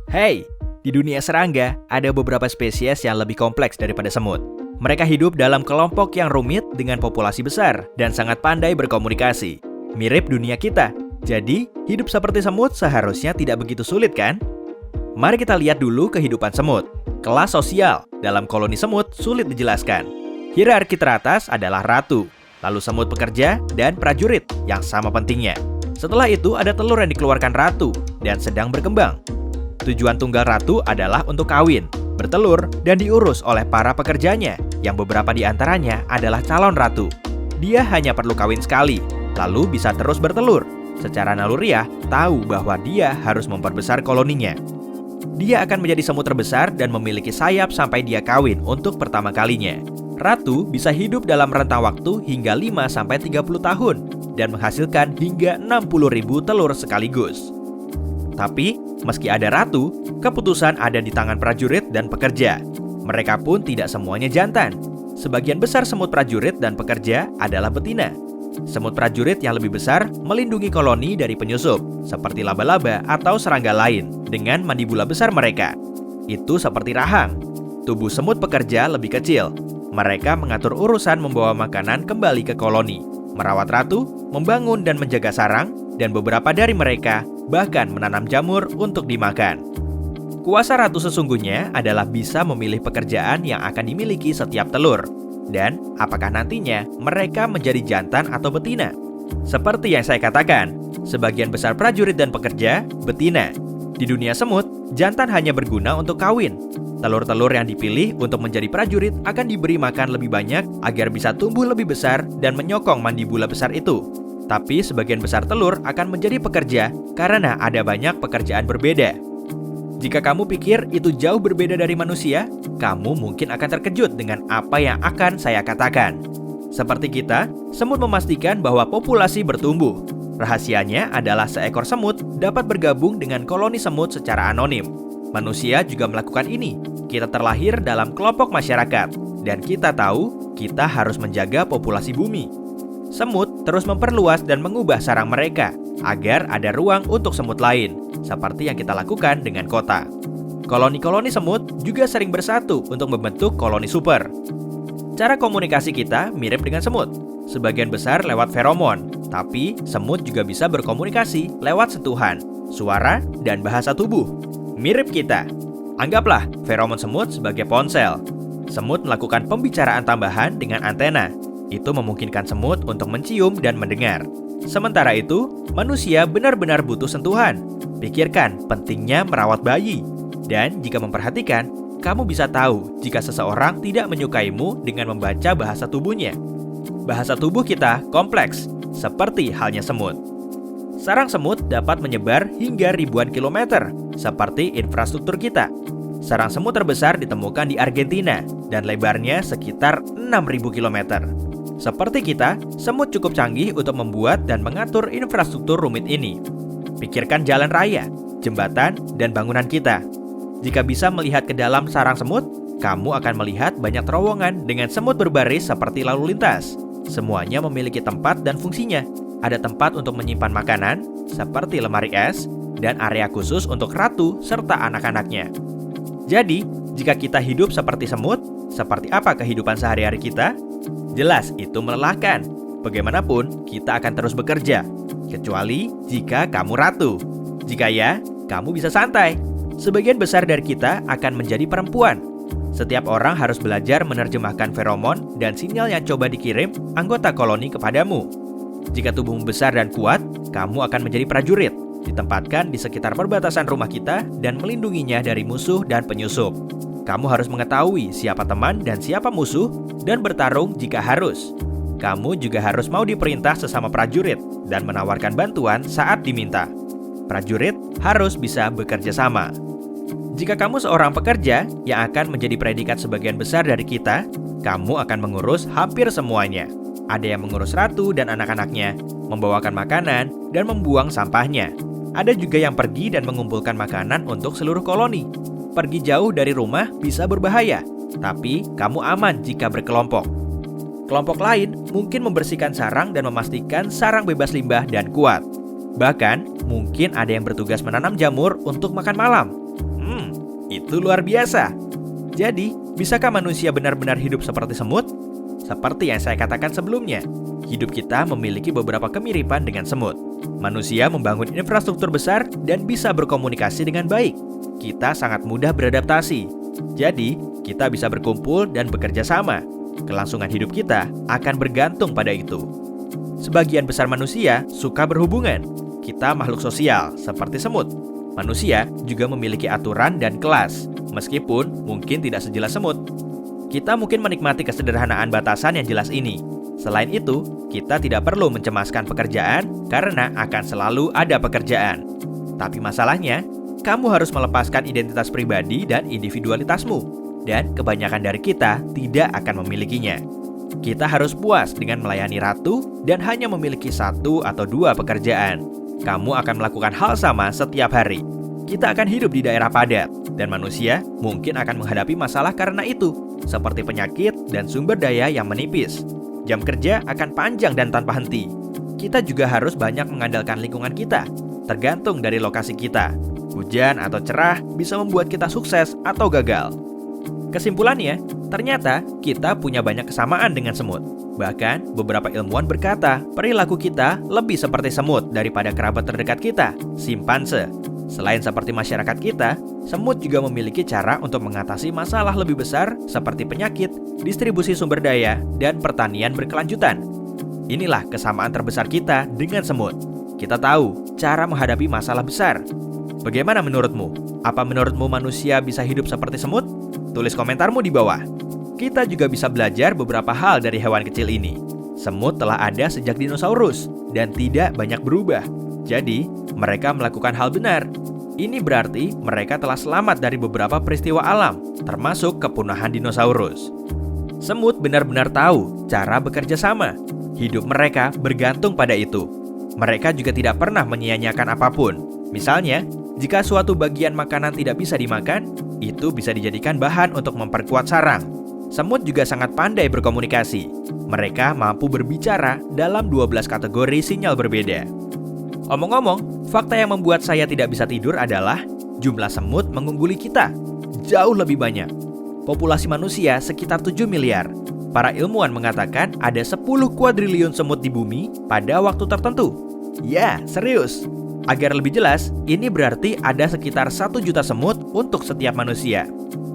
Hey, di dunia serangga ada beberapa spesies yang lebih kompleks daripada semut. Mereka hidup dalam kelompok yang rumit dengan populasi besar dan sangat pandai berkomunikasi. Mirip dunia kita, jadi hidup seperti semut seharusnya tidak begitu sulit kan? Mari kita lihat dulu kehidupan semut. Kelas sosial dalam koloni semut sulit dijelaskan. Hierarki teratas adalah ratu, lalu semut pekerja dan prajurit yang sama pentingnya. Setelah itu ada telur yang dikeluarkan ratu dan sedang berkembang. Tujuan tunggal ratu adalah untuk kawin, bertelur, dan diurus oleh para pekerjanya, yang beberapa di antaranya adalah calon ratu. Dia hanya perlu kawin sekali, lalu bisa terus bertelur. Secara naluriah, tahu bahwa dia harus memperbesar koloninya. Dia akan menjadi semut terbesar dan memiliki sayap sampai dia kawin untuk pertama kalinya. Ratu bisa hidup dalam rentang waktu hingga 5-30 tahun dan menghasilkan hingga 60.000 telur sekaligus. Tapi, meski ada ratu, keputusan ada di tangan prajurit dan pekerja. Mereka pun tidak semuanya jantan. Sebagian besar semut prajurit dan pekerja adalah betina. Semut prajurit yang lebih besar melindungi koloni dari penyusup, seperti laba-laba atau serangga lain, dengan mandibula besar mereka. Itu seperti rahang. Tubuh semut pekerja lebih kecil. Mereka mengatur urusan membawa makanan kembali ke koloni, merawat ratu, membangun dan menjaga sarang, dan beberapa dari mereka bahkan menanam jamur untuk dimakan. Kuasa ratu sesungguhnya adalah bisa memilih pekerjaan yang akan dimiliki setiap telur, dan apakah nantinya mereka menjadi jantan atau betina. Seperti yang saya katakan, sebagian besar prajurit dan pekerja betina. Di dunia semut, jantan hanya berguna untuk kawin. Telur-telur yang dipilih untuk menjadi prajurit akan diberi makan lebih banyak agar bisa tumbuh lebih besar dan menyokong mandibula besar itu. Tapi sebagian besar telur akan menjadi pekerja karena ada banyak pekerjaan berbeda. Jika kamu pikir itu jauh berbeda dari manusia, kamu mungkin akan terkejut dengan apa yang akan saya katakan. Seperti kita, semut memastikan bahwa populasi bertumbuh. Rahasianya adalah seekor semut dapat bergabung dengan koloni semut secara anonim. Manusia juga melakukan ini. Kita terlahir dalam kelompok masyarakat, dan kita tahu kita harus menjaga populasi bumi. Semut terus memperluas dan mengubah sarang mereka agar ada ruang untuk semut lain, seperti yang kita lakukan dengan kota. Koloni-koloni semut juga sering bersatu untuk membentuk koloni super. Cara komunikasi kita mirip dengan semut, sebagian besar lewat feromon, tapi semut juga bisa berkomunikasi lewat sentuhan, suara, dan bahasa tubuh. Mirip kita. Anggaplah feromon semut sebagai ponsel. Semut melakukan pembicaraan tambahan dengan antena. Itu memungkinkan semut untuk mencium dan mendengar. Sementara itu, manusia benar-benar butuh sentuhan. Pikirkan pentingnya merawat bayi. Dan jika memperhatikan, kamu bisa tahu jika seseorang tidak menyukaimu dengan membaca bahasa tubuhnya. Bahasa tubuh kita kompleks, seperti halnya semut. Sarang semut dapat menyebar hingga ribuan kilometer, seperti infrastruktur kita. Sarang semut terbesar ditemukan di Argentina, dan lebarnya sekitar 6.000 kilometer. Seperti kita, semut cukup canggih untuk membuat dan mengatur infrastruktur rumit ini. Pikirkan jalan raya, jembatan, dan bangunan kita. Jika bisa melihat ke dalam sarang semut, kamu akan melihat banyak terowongan dengan semut berbaris seperti lalu lintas. Semuanya memiliki tempat dan fungsinya. Ada tempat untuk menyimpan makanan, seperti lemari es, dan area khusus untuk ratu serta anak-anaknya. Jadi, jika kita hidup seperti semut, seperti apa kehidupan sehari-hari kita? Jelas itu melelahkan. Bagaimanapun, kita akan terus bekerja. Kecuali jika kamu ratu. Jika ya, kamu bisa santai. Sebagian besar dari kita akan menjadi perempuan. Setiap orang harus belajar menerjemahkan feromon dan sinyal yang coba dikirim anggota koloni kepadamu. Jika tubuhmu besar dan kuat, kamu akan menjadi prajurit. Ditempatkan di sekitar perbatasan rumah kita dan melindunginya dari musuh dan penyusup. Kamu harus mengetahui siapa teman dan siapa musuh dan bertarung jika harus. Kamu juga harus mau diperintah sesama prajurit dan menawarkan bantuan saat diminta. Prajurit harus bisa bekerja sama. Jika kamu seorang pekerja yang akan menjadi predikat sebagian besar dari kita, kamu akan mengurus hampir semuanya. Ada yang mengurus ratu dan anak-anaknya, membawakan makanan, dan membuang sampahnya. Ada juga yang pergi dan mengumpulkan makanan untuk seluruh koloni. Pergi jauh dari rumah bisa berbahaya, tapi kamu aman jika berkelompok. Kelompok lain mungkin membersihkan sarang dan memastikan sarang bebas limbah dan kuat. Bahkan, mungkin ada yang bertugas menanam jamur untuk makan malam. Itu luar biasa. Jadi, bisakah manusia benar-benar hidup seperti semut? Seperti yang saya katakan sebelumnya, hidup kita memiliki beberapa kemiripan dengan semut. Manusia membangun infrastruktur besar dan bisa berkomunikasi dengan baik. Kita sangat mudah beradaptasi. Jadi, kita bisa berkumpul dan bekerja sama. Kelangsungan hidup kita akan bergantung pada itu. Sebagian besar manusia suka berhubungan. Kita makhluk sosial, seperti semut. Manusia juga memiliki aturan dan kelas, meskipun mungkin tidak sejelas semut. Kita mungkin menikmati kesederhanaan batasan yang jelas ini. Selain itu, kita tidak perlu mencemaskan pekerjaan karena akan selalu ada pekerjaan. Tapi masalahnya, kamu harus melepaskan identitas pribadi dan individualitasmu, dan kebanyakan dari kita tidak akan memilikinya. Kita harus puas dengan melayani ratu dan hanya memiliki 1 atau 2 pekerjaan. Kamu akan melakukan hal sama setiap hari. Kita akan hidup di daerah padat, dan manusia mungkin akan menghadapi masalah karena itu, seperti penyakit dan sumber daya yang menipis. Jam kerja akan panjang dan tanpa henti. Kita juga harus banyak mengandalkan lingkungan kita, tergantung dari lokasi kita. Hujan atau cerah bisa membuat kita sukses atau gagal. Kesimpulannya, ternyata kita punya banyak kesamaan dengan semut. Bahkan, beberapa ilmuwan berkata perilaku kita lebih seperti semut daripada kerabat terdekat kita, simpanse. Selain seperti masyarakat kita, semut juga memiliki cara untuk mengatasi masalah lebih besar seperti penyakit, distribusi sumber daya, dan pertanian berkelanjutan. Inilah kesamaan terbesar kita dengan semut. Kita tahu cara menghadapi masalah besar. Bagaimana menurutmu? Apa menurutmu manusia bisa hidup seperti semut? Tulis komentarmu di bawah. Kita juga bisa belajar beberapa hal dari hewan kecil ini. Semut telah ada sejak dinosaurus dan tidak banyak berubah. Jadi, mereka melakukan hal benar. Ini berarti mereka telah selamat dari beberapa peristiwa alam, termasuk kepunahan dinosaurus. Semut benar-benar tahu cara bekerja sama. Hidup mereka bergantung pada itu. Mereka juga tidak pernah menyia-nyiakan apapun. Misalnya, jika suatu bagian makanan tidak bisa dimakan, itu bisa dijadikan bahan untuk memperkuat sarang. Semut juga sangat pandai berkomunikasi. Mereka mampu berbicara dalam 12 kategori sinyal berbeda. Omong-omong, fakta yang membuat saya tidak bisa tidur adalah jumlah semut mengungguli kita. Jauh lebih banyak. Populasi manusia sekitar 7 miliar. Para ilmuwan mengatakan ada 10 kuadriliun semut di bumi pada waktu tertentu. Ya, serius. Agar lebih jelas, ini berarti ada sekitar 1 juta semut untuk setiap manusia.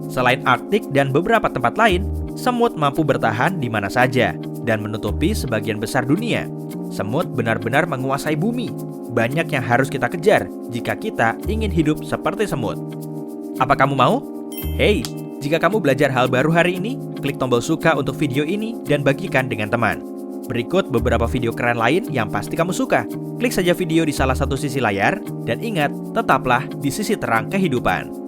Selain Arktik dan beberapa tempat lain, semut mampu bertahan di mana saja dan menutupi sebagian besar dunia. Semut benar-benar menguasai bumi. Banyak yang harus kita kejar jika kita ingin hidup seperti semut. Apa kamu mau? Hey, jika kamu belajar hal baru hari ini, klik tombol suka untuk video ini dan bagikan dengan teman. Berikut beberapa video keren lain yang pasti kamu suka. Klik saja video di salah satu sisi layar, dan ingat, tetaplah di sisi terang kehidupan.